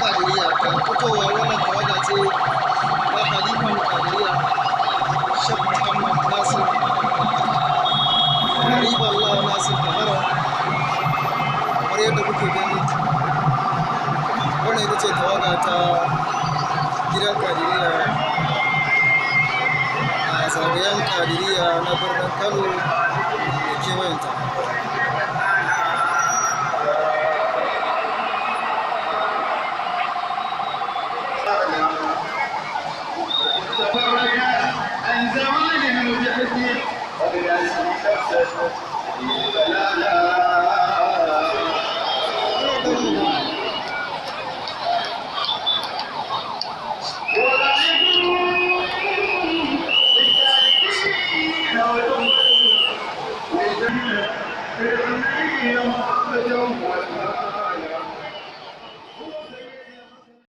Kadiriya ta fitowa wannan tawaga ce ta Halifan Kadiriya Sheikh Muhammad Nasir Garibullah Nasir Kabara. Kamar yadda kuke gani wannan ita ce tawaga ta gidan Kadiriya a zagayen Kadiriya na birnin Kano da kewayenta.